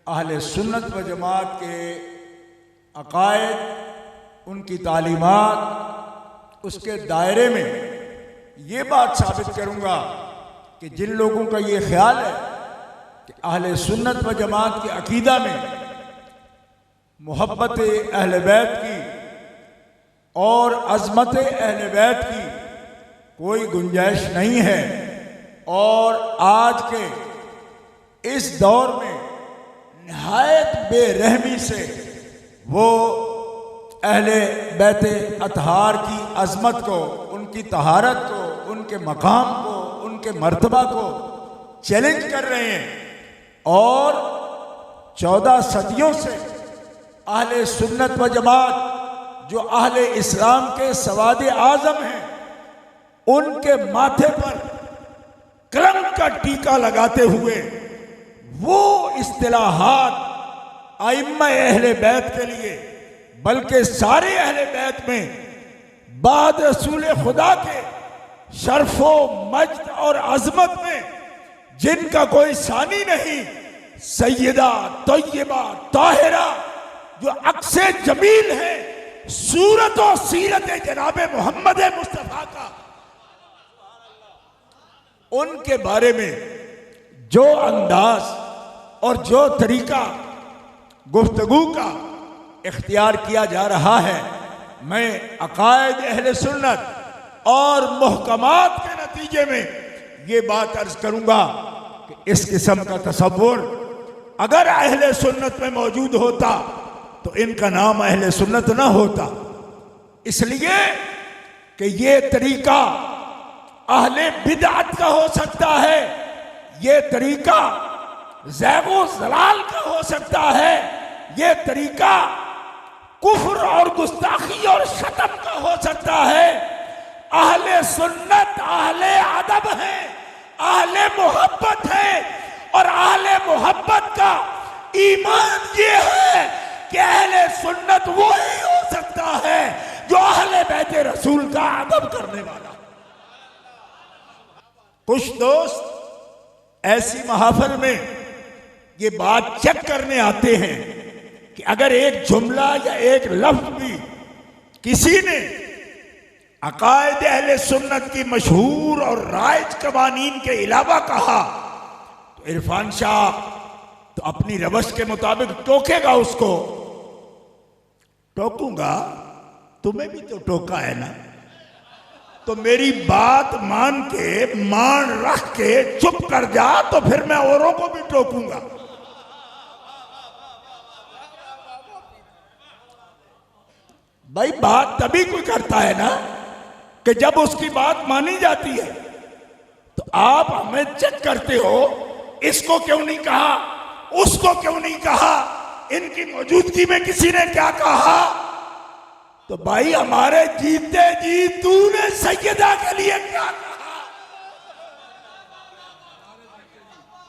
अहले सुन्नत व जमात के अकायद, उनकी तालीमात, उसके दायरे में ये बात साबित करूँगा कि जिन लोगों का ये ख्याल है कि अहले सुन्नत व जमात के अकीदा में मोहब्बत अहले बैत की और अज़मत अहले बैत की कोई गुंजाइश नहीं है, और आज के इस दौर में निहायत बेरहमी से वो अहले बैत अतहार की अज़मत को, उनकी तहारत को, उनके मकाम को, उनके मर्तबा को चैलेंज कर रहे हैं। और 14 सदियों से अहले सुन्नत व जमात जो अहले इस्लाम के सवाद आज़म हैं, उनके माथे पर कलंक का टीका लगाते हुए वो इस्तिलाहात आइम्मा अहले बैत के लिए, बल्कि सारे अहले बैत में बाद रसूल खुदा के शर्फो मज्द और अजमत में जिनका कोई सानी नहीं, सैयदा तय्यबा ताहिरा जो अक्से जमील है सूरत और सीरत जनाब मोहम्मद मुस्तफा का, उनके बारे में जो अंदाज और जो तरीका गुफ्तगू का इख्तियार किया जा रहा है, मैं अकायद अहले सुन्नत और मुहकमात के नतीजे में ये बात अर्ज करूंगा कि इस किस्म का तसव्वुर अगर अहले सुन्नत में मौजूद होता तो इनका नाम अहले सुन्नत ना होता, इसलिए कि ये तरीका अहले बिदअत का हो सकता है, ये तरीका ज़ैगो ज़लाल का हो सकता है, ये तरीका कुफ्र और गुस्ताखी और शतम का हो सकता है। अहले सुन्नत अहले अदब है, अहले मोहब्बत है, और अहले मोहब्बत का ईमान ये है कि अहले सुन्नत वो ही हो सकता है जो अहले बैत रसूल का अदब करने वाला। कुछ दोस्त ऐसी महफिल में ये बात चेक करने आते हैं कि अगर एक जुमला या एक लफ्ज भी किसी ने अकायद अहले सुन्नत की मशहूर और राइज कवानीन के अलावा कहा तो इरफान शाह तो अपनी रवश के मुताबिक टोकेगा उसको। टोकूंगा, तुम्हें भी तो टोका है ना, तो मेरी बात मान के, मान रख के चुप कर जा, तो फिर मैं औरों को भी टोकूंगा। भाई बात तभी कोई करता है ना कि जब उसकी बात मानी जाती है। तो आप हमें चेक करते हो, इसको क्यों नहीं कहा, उसको क्यों नहीं कहा, इनकी मौजूदगी में किसी ने क्या कहा। तो भाई हमारे जीते जी तूने सैयदा के लिए क्या कहा,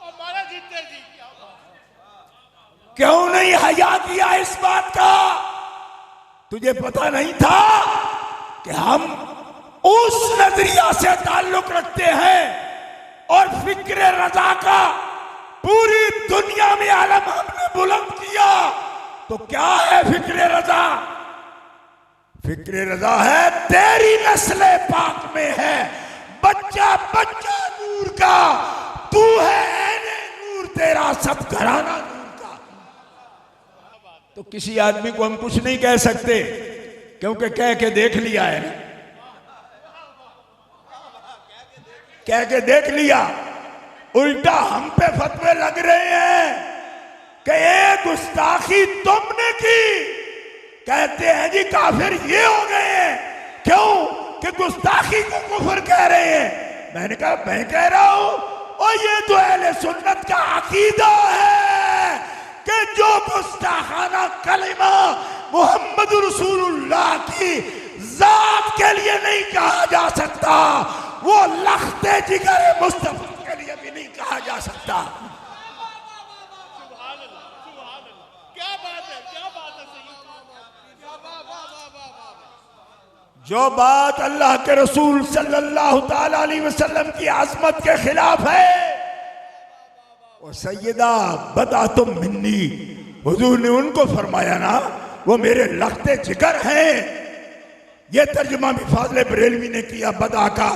हमारे जीते जी क्यों नहीं हया किया इस बात का। तुझे पता नहीं था कि हम उस नजरिया से ताल्लुक रखते हैं और फिक्र रजा का पूरी दुनिया में आलम हमने बुलंद किया। तो क्या है फिक्र रजा? फिक्र रजा है तेरी नस्ल पाक में है, बच्चा बच्चा नूर का, तू है ऐने नूर, तेरा सब घराना नूर का। तो किसी आदमी को हम कुछ नहीं कह सकते क्योंकि कह के देख लिया है ना, कह के देख लिया। उल्टा हम पे फतवे लग रहे हैं कि ये गुस्ताखी तुमने की, कहते हैं जी काफिर ये हो गए हैं। क्यों कि गुस्ताखी को कुफर कह रहे हैं। मैंने कहा मैं कह रहा हूं और ये तो अहले सुन्नत का अकीदा है कि जो गुस्ताखाना कलिमा मोहम्मद रसूलुल्लाह की जात के लिए नहीं कहा जा सकता, वो लख्ते जिगर मुस्तफा के लिए भी नहीं कहा जा सकता। जो बात अल्लाह के रसूल सल्लल्लाहु ताला अलैहि वसल्लम की आज़मत के खिलाफ है, सैयदा बदा तुम मिन्नी, हुजूर ने उनको फरमाया ना वो मेरे लख्ते जिगर हैं। ये तर्जुमा भी फाज़िल बरेलवी ने किया बदा का,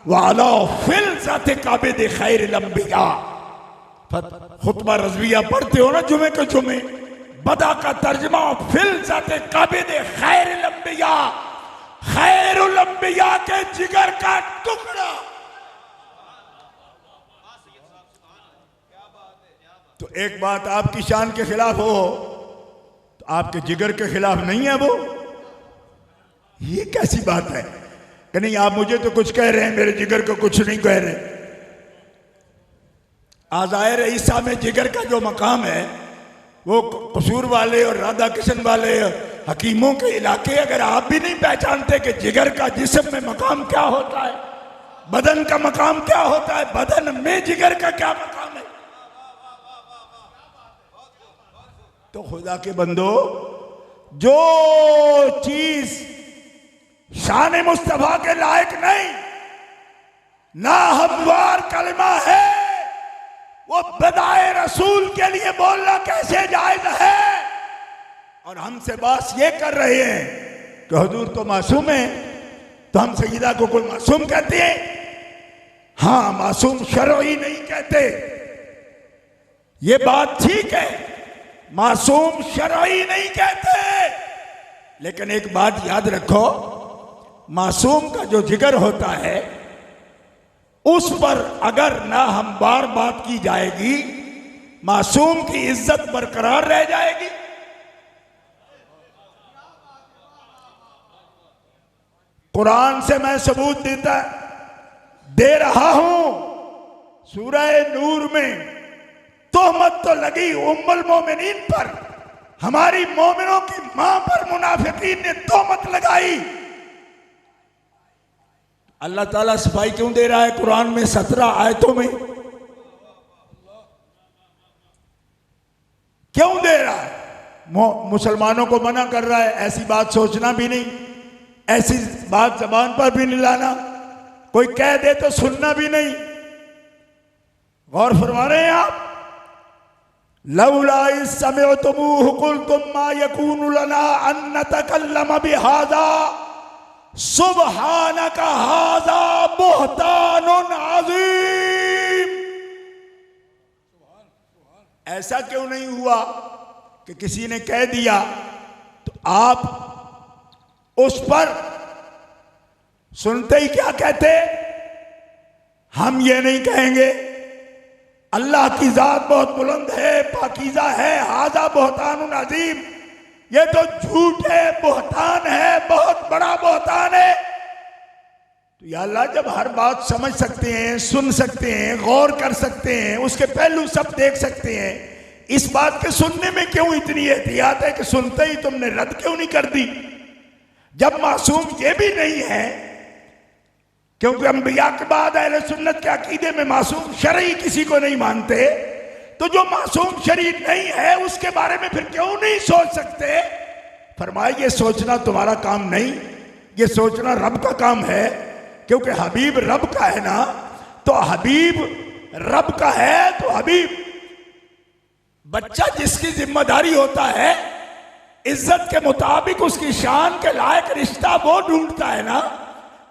वाला फिल ज़ाते काबे दे खैर लंबिया। खुतबा रज़विया पढ़ते हो ना जुमे के जुमे, बदा का तर्जुमा फिल ज़ाते काबे दे खैर लंबिया, खैर लंबिया के जिगर का टुकड़ा। तो एक बात आपकी शान के खिलाफ हो तो आपके जिगर के खिलाफ नहीं है वो, ये कैसी बात है कि नहीं आप मुझे तो कुछ कह रहे हैं, मेरे जिगर को कुछ नहीं कह रहे। आज़ायर ईसा में जिगर का जो मकाम है वो कसूर वाले और राधा किशन वाले हकीमों के इलाके, अगर आप भी नहीं पहचानते कि जिगर का जिस्म में मकाम क्या होता है, बदन का मकाम क्या होता है, बदन में जिगर का क्या मकाम है, तो खुदा के बंदो जो चीज शान मुस्तफा के लायक नहीं, ना हमवार कलमा है, वो बदाए रसूल के लिए बोलना कैसे जायज है। और हमसे बात ये कर रहे हैं कि हुजूर तो मासूम है, तो हम सईदा को कोई मासूम कहते हैं? हाँ, मासूम शरई नहीं कहते, ये बात ठीक है, मासूम शरई नहीं कहते। लेकिन एक बात याद रखो, मासूम का जो जिगर होता है उस पर अगर ना हम बार बात की जाएगी, मासूम की इज्जत बरकरार रह जाएगी। कुरान से मैं सबूत दे रहा हूं। सूरह नूर में तोहमत तो लगी उम्मुल मोमिनीन पर, हमारी मोमिनों की मां पर मुनाफिकीन ने तोहमत लगाई। अल्लाह ताला सफाई क्यों दे रहा है कुरान में 17 आयतों में? क्यों दे रहा है? मुसलमानों को मना कर रहा है, ऐसी बात सोचना भी नहीं, ऐसी बात जबान पर भी नहीं लाना, कोई कह दे तो सुनना भी नहीं। गौर फरमा रहे हैं आप? लौला इस समिअतमूहु कुल्तुम मा यकूनु लना अन नतकल्लम बिहाज़ा सुब्हानका हाज़ा बुहतानुन अज़ीम। ऐसा क्यों नहीं हुआ कि किसी ने कह दिया तो आप उस पर सुनते ही क्या कहते? हम ये नहीं कहेंगे अल्लाह की जात बहुत बुलंद है, पाकीज़ा है, हाज़ा बुहतानुन अज़ीम, ये तो झूठ है, बुहतान है, बहुत बड़ा बुहतान है। तो या अल्लाह, जब हर बात समझ सकते हैं, सुन सकते हैं, गौर कर सकते हैं, उसके पहलू सब देख सकते हैं, इस बात के सुनने में क्यों इतनी एहतियात है कि सुनते ही तुमने रद्द क्यों नहीं कर दी? जब मासूम ये भी नहीं है, क्योंकि अंबिया के बाद अहले सुन्नत के अकीदे में मासूम शरई किसी को नहीं मानते, तो जो मासूम शरीर नहीं है उसके बारे में फिर क्यों नहीं सोच सकते? फरमाए ये सोचना तुम्हारा काम नहीं, ये सोचना रब का काम है, क्योंकि हबीब रब का है ना, तो हबीब रब का है तो हबीब, बच्चा जिसकी जिम्मेदारी होता है इज्जत के मुताबिक उसकी शान के लायक रिश्ता वो ढूंढता है ना,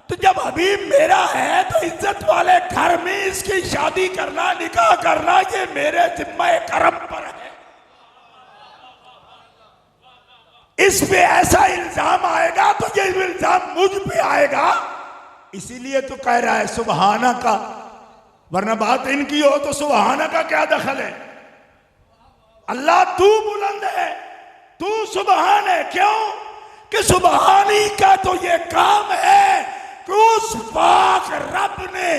तो जब हबीब मेरा है तो इज्जत वाले घर में इसकी शादी करना, निकाह करना, ये मेरे जिम्मा करम पर है। इस पे ऐसा इल्जाम आएगा तो ये इल्जाम मुझ पे आएगा, इसीलिए तो कह रहा है सुबहाना का, वरना बात इनकी हो तो सुबहाना का क्या दखल है? अल्लाह तू बुलंद है, तू सुबहान है। क्यों? कि सुबहानी का तो ये काम है कि उस पाक रब ने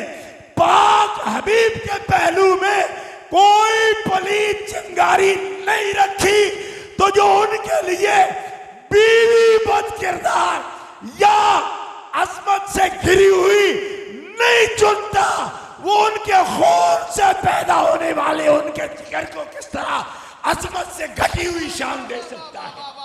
पाक हबीब के पहलू में कोई पलीद चिंगारी नहीं रखी, तो जो उनके लिए बीवी बद किरदार या अजमत से घिरी हुई नहीं चुनता, वो उनके खून से पैदा होने वाले उनके जिगर को किस तरह अजमत से घटी हुई शान दे सकता है?